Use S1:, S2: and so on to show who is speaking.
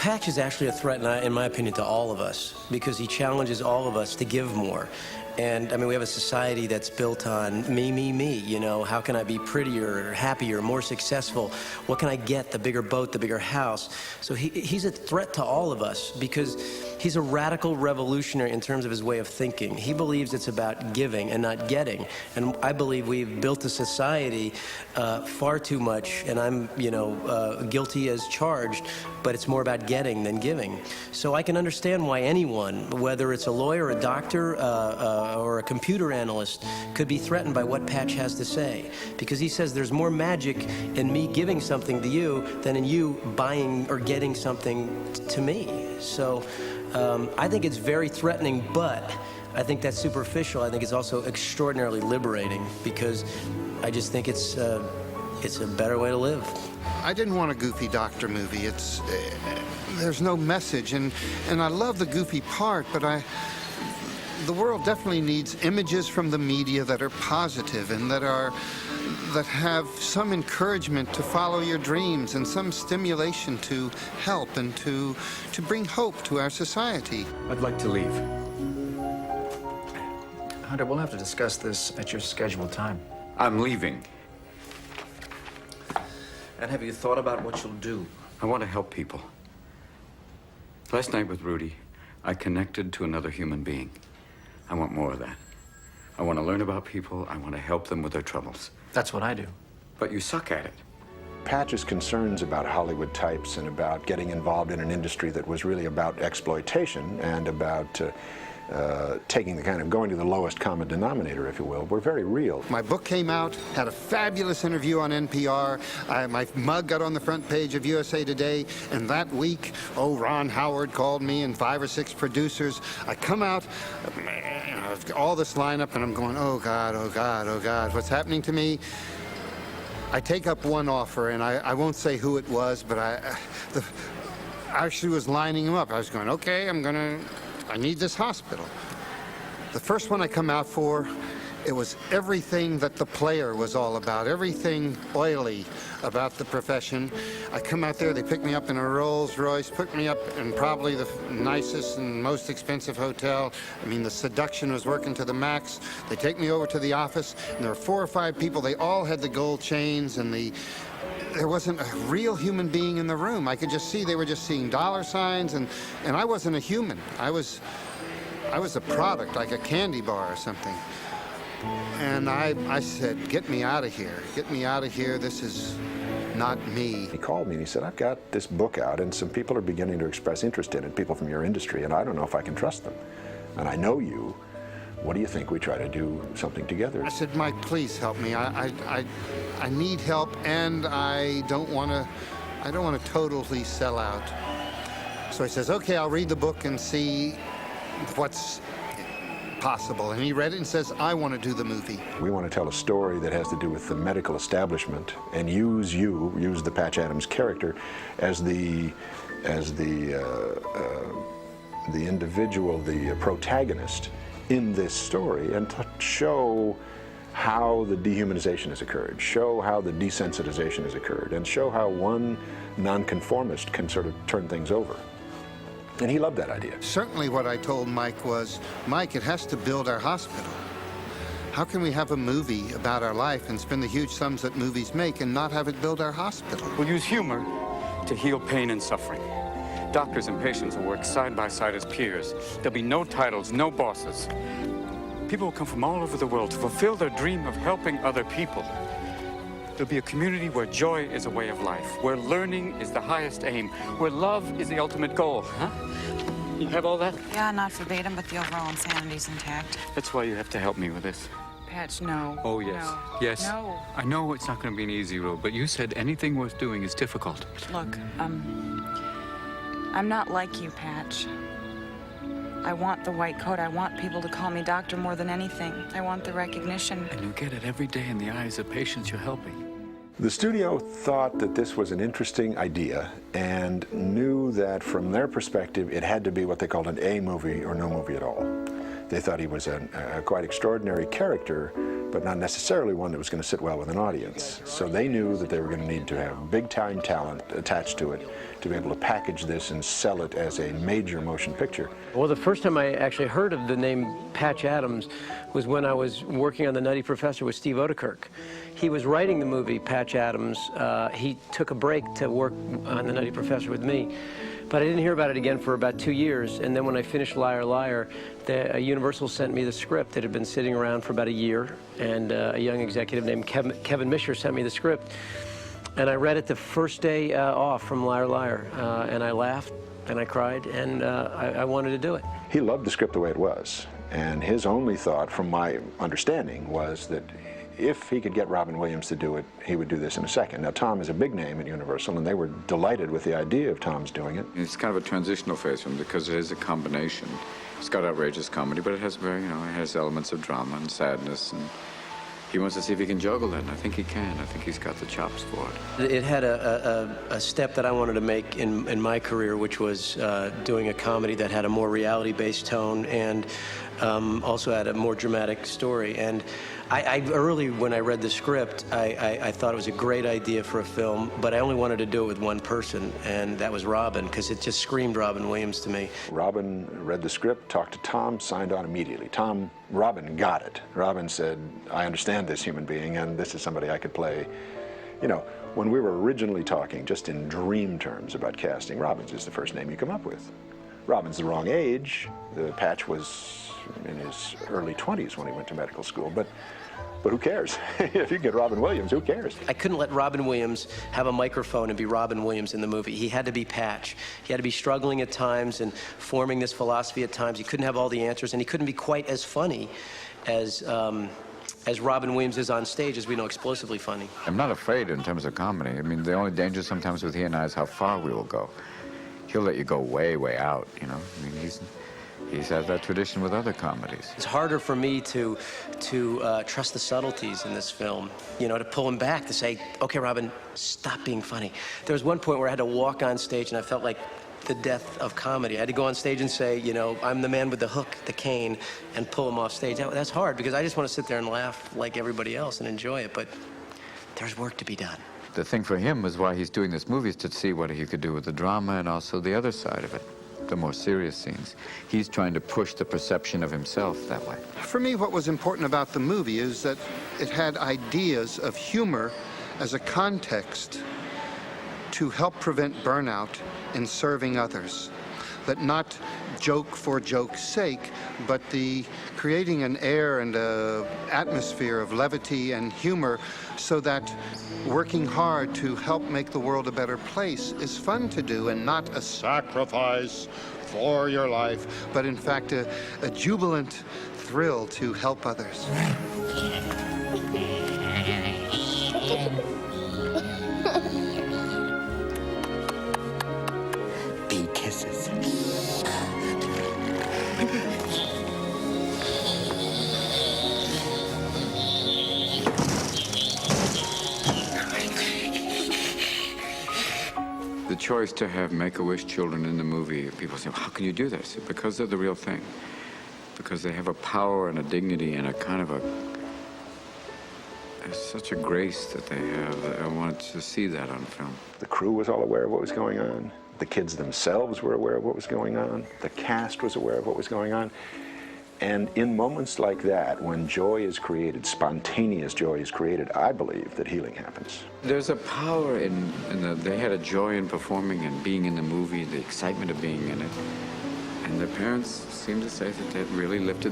S1: Patch is actually a threat, in my opinion, to all of us, because he challenges all of us to give more. And I mean, we have a society that's built on me, you know, how can I be prettier, or happier, more successful? What can I get? The bigger boat, the bigger house. So he's a threat to all of us because he's a radical revolutionary in terms of his way of thinking. He believes it's about giving and not getting. And I believe we've built a society far too much, and I'm, you know, guilty as charged, but it's more about getting than giving. So I can understand why anyone, whether it's a lawyer, a doctor, or a computer analyst, could be threatened by what Patch has to say. Because he says there's more magic in me giving something to you than in you buying or getting something to me. So I think it's very threatening, but I think that's superficial. I think it's also extraordinarily liberating, because I just think it's a better way to live.
S2: I didn't want a goofy doctor movie. There's no message, and I love the goofy part, but the world definitely needs images from the media that are positive and that have some encouragement to follow your dreams and some stimulation to help and to bring hope to our society.
S3: I'd like to leave. Hunter, we'll have to discuss this at your scheduled time.
S4: I'm leaving.
S3: And have you thought about what you'll do?
S4: I want to help people. Last night with Rudy, I connected to another human being. I want more of that. I want to learn about people. I want to help them with their troubles.
S3: That's what I do.
S4: But you suck at it.
S5: Patch's concerns about Hollywood types and about getting involved in an industry that was really about exploitation and about taking the kind of going to the lowest common denominator, if you will, were very real.
S2: My book came out, had a fabulous interview on NPR. My mug got on the front page of USA Today, and that week, Ron Howard called me and 5 or 6 producers. I come out, all this lineup, and I'm going, oh God, oh God, oh God, what's happening to me? I take up one offer, and I won't say who it was, but I actually was lining them up. I was going, okay, I need this hospital. The first one I come out for, it was everything that the player was all about, everything oily about the profession. I come out there, they pick me up in a Rolls Royce, put me up in probably the nicest and most expensive hotel. I mean, the seduction was working to the max. They take me over to the office, and there were 4 or 5 people. They all had the gold chains, and there wasn't a real human being in the room. I could just see they were just seeing dollar signs, and I wasn't a human. I was a product, like a candy bar or something. And I said, get me out of here. Get me out of here. This is not me.
S5: He called me and he said, I've got this book out and some people are beginning to express interest in it, people from your industry, and I don't know if I can trust them. And I know you. What do you think we try to do something together?
S2: I said, Mike, please help me. I need help, and I don't want to totally sell out. So he says, okay, I'll read the book and see what's possible. And he read it and says, I want to do the movie.
S5: We want to tell a story that has to do with the medical establishment and use the Patch Adams character as the individual, the protagonist in this story, and to show how the dehumanization has occurred, show how the desensitization has occurred, and show how one nonconformist can sort of turn things over. And he loved that idea.
S2: Certainly what I told Mike was, Mike, it has to build our hospital. How can we have a movie about our life and spend the huge sums that movies make and not have it build our hospital?
S4: We'll use humor to heal pain and suffering. Doctors and patients will work side by side as peers. There'll be no titles, no bosses. People will come from all over the world to fulfill their dream of helping other people. There'll be a community where joy is a way of life, where learning is the highest aim, where love is the ultimate goal, huh? You have all that?
S6: Yeah, not verbatim, but the overall insanity's intact.
S4: That's why you have to help me with this.
S6: Patch, no.
S4: Oh, yes.
S6: No.
S4: Yes.
S6: No.
S4: I know it's not going to be an easy road, but you said anything worth doing is difficult.
S6: Look, I'm not like you, Patch. I want the white coat. I want people to call me doctor more than anything. I want the recognition.
S4: And you get it every day in the eyes of patients you're helping.
S5: The studio thought that this was an interesting idea and knew that from their perspective it had to be what they called an A movie or no movie at all. They thought he was a quite extraordinary character, but not necessarily one that was going to sit well with an audience. So they knew that they were going to need to have big-time talent attached to it to be able to package this and sell it as a major motion picture.
S1: Well, the first time I actually heard of the name Patch Adams was when I was working on The Nutty Professor with Steve Odekirk. He was writing the movie Patch Adams. He took a break to work on The Nutty Professor with me. But I didn't hear about it again for about 2 years. And then when I finished Liar, Liar, Universal sent me the script that had been sitting around for about a year. And a young executive named Kevin Misher sent me the script. And I read it the first day off from Liar, Liar. And I laughed and I cried and I wanted to do it.
S5: He loved the script the way it was. And his only thought, from my understanding, was that if he could get Robin Williams to do it, he would do this in a second. Now, Tom is a big name at Universal, and they were delighted with the idea of Tom's doing it.
S4: It's kind of a transitional phase for him because it is a combination. It's got outrageous comedy, but it has very, it has elements of drama and sadness, and he wants to see if he can juggle that, and I think he can. I think he's got the chops for it.
S1: It had a step that I wanted to make in my career, which was doing a comedy that had a more reality-based tone and also had a more dramatic story. And I early, when I read the script, I thought it was a great idea for a film, but I only wanted to do it with one person, and that was Robin, because it just screamed Robin Williams to me.
S5: Robin read the script, talked to Tom, signed on immediately. Robin got it. Robin said, I understand this human being, and this is somebody I could play. You know, when we were originally talking just in dream terms about casting, Robin's is the first name you come up with. Robin's the wrong age. The Patch was in his early 20s when he went to medical school, but who cares? If you get Robin Williams, who cares?
S1: I couldn't let Robin Williams have a microphone and be Robin Williams in the movie. He had to be Patch. He had to be struggling at times and forming this philosophy at times. He couldn't have all the answers, and he couldn't be quite as funny as Robin Williams is on stage, as we know, explosively funny.
S7: I'm not afraid in terms of comedy. I mean, the only danger sometimes with he and I is how far we will go. He'll let you go way, way out, you know? I mean, he's had that tradition with other comedies.
S1: It's harder for me to trust the subtleties in this film, you know, to pull him back, to say, okay, Robin, stop being funny. There was one point where I had to walk on stage and I felt like the death of comedy. I had to go on stage and say, you know, I'm the man with the hook, the cane, and pull him off stage. That's hard because I just want to sit there and laugh like everybody else and enjoy it, but there's work to be done.
S7: The thing for him was why he's doing this movie is to see what he could do with the drama and also the other side of it, the more serious scenes. He's trying to push the perception of himself that way.
S2: For me, what was important about the movie is that it had ideas of humor as a context to help prevent burnout in serving others. But not joke for joke's sake, but creating an air and an atmosphere of levity and humor so that working hard to help make the world a better place is fun to do and not a sacrifice for your life, but in fact a jubilant thrill to help others.
S1: Big kisses.
S4: The choice to have Make-A-Wish children in the movie, people say, how can you do this? Because they're the real thing. Because they have a power and a dignity and a kind of such a grace that they have. I wanted to see that on film.
S5: The crew was all aware of what was going on. The kids themselves were aware of what was going on. The cast was aware of what was going on. And in moments like that, when joy is created, spontaneous joy is created, I believe that healing happens.
S4: There's a power they had a joy in performing and being in the movie, the excitement of being in it. And the parents seem to say that that really lifted their